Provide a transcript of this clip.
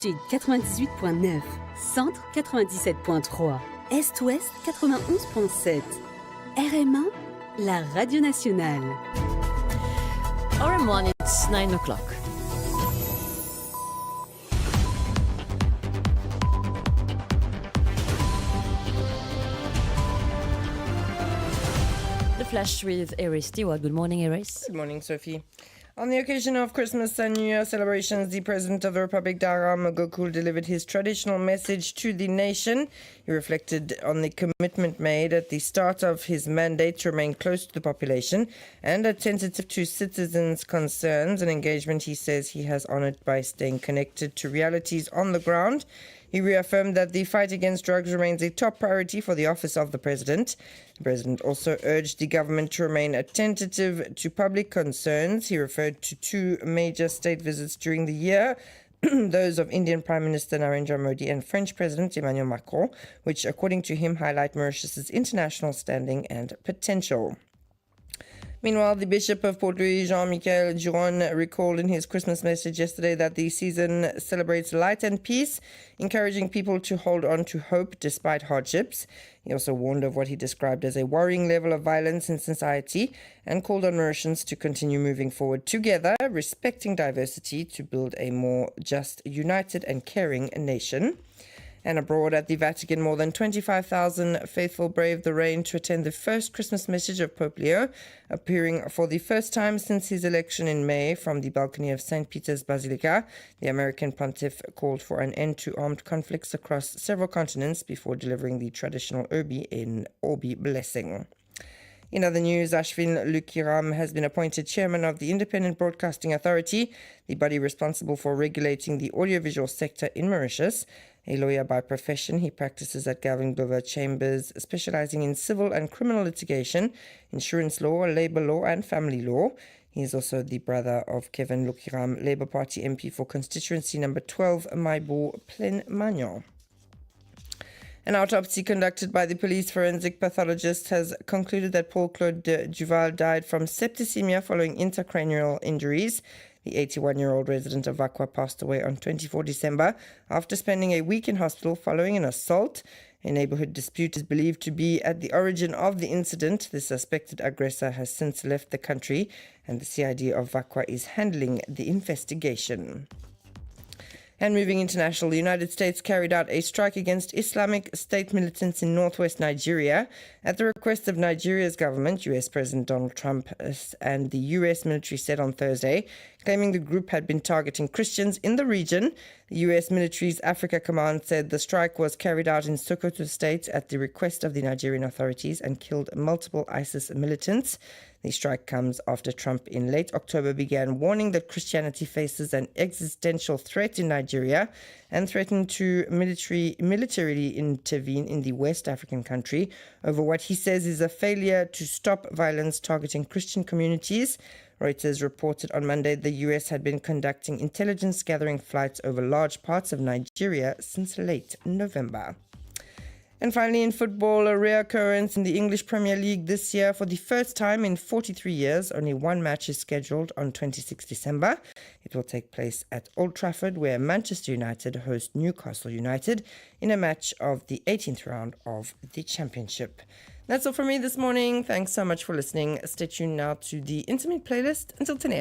Sud 98.9, Centre 97.3, Est-Ouest 91.7. RM1, la radio nationale. RM1, it's 9 o'clock. The Flash with Iris Stewart. Good morning, Iris. Good morning, Sophie. On the occasion of Christmas and New Year celebrations, the President of the Republic, RM Gokul, delivered his traditional message to the nation. He reflected on the commitment made at the start of his mandate to remain close to the population and attentive to citizens' concerns, an engagement he says he has honoured by staying connected to realities on the ground. He reaffirmed that the fight against drugs remains a top priority for the office of the President. The President also urged the government to remain attentive to public concerns. He referred to two major state visits during the year, those of Indian Prime Minister Narendra Modi and French President Emmanuel Macron, which, according to him, highlight Mauritius's international standing and potential. Meanwhile, the Bishop of Port Louis, Jean-Michel Giron, recalled in his Christmas message yesterday that the season celebrates light and peace, encouraging people to hold on to hope despite hardships. He also warned of what he described as a worrying level of violence in society and called on Mauritians to continue moving forward together, respecting diversity to build a more just, united and caring nation. And abroad at the Vatican, more than 25,000 faithful braved the rain to attend the first Christmas message of Pope Leo, appearing for the first time since his election in May from the balcony of St. Peter's Basilica. The American pontiff called for an end to armed conflicts across several continents before delivering the traditional Urbi in Orbi blessing. In other news, Ashwin Lukiram has been appointed chairman of the Independent Broadcasting Authority, the body responsible for regulating the audiovisual sector in Mauritius. A lawyer by profession, he practices at Galvin Glover Chambers, specializing in civil and criminal litigation, insurance law, labor law, and family law. He is also the brother of Kevin Lukiram, Labour Party MP for constituency number 12, Maibo Plaine Magnon. An autopsy conducted by the police forensic pathologist has concluded that Paul-Claude Duval died from septicemia following intracranial injuries. The 81-year-old resident of Vakwa passed away on 24 December after spending a week in hospital following an assault. A neighborhood dispute is believed to be at the origin of the incident. The suspected aggressor has since left the country, and the CID of Vakwa is handling the investigation. And moving international, the United States carried out a strike against Islamic State militants in northwest Nigeria. At the request of Nigeria's government, U.S. President Donald Trump and the U.S. military said on Thursday, claiming the group had been targeting Christians in the region. The U.S. military's Africa Command said the strike was carried out in Sokoto State at the request of the Nigerian authorities and killed multiple ISIS militants. The strike comes after Trump in late October began warning that Christianity faces an existential threat in Nigeria and threatened to militarily intervene in the West African country over what he says is a failure to stop violence targeting Christian communities. Reuters reported on Monday the U.S. had been conducting intelligence gathering flights over large parts of Nigeria since late November. And finally, in football, a rare occurrence in the English Premier League this year. For the first time in 43 years, only one match is scheduled on 26 December. It will take place at Old Trafford, where Manchester United host Newcastle United in a match of the 18th round of the Championship. That's all from me this morning. Thanks so much for listening. Stay tuned now to the Intimate playlist until 10 a.m.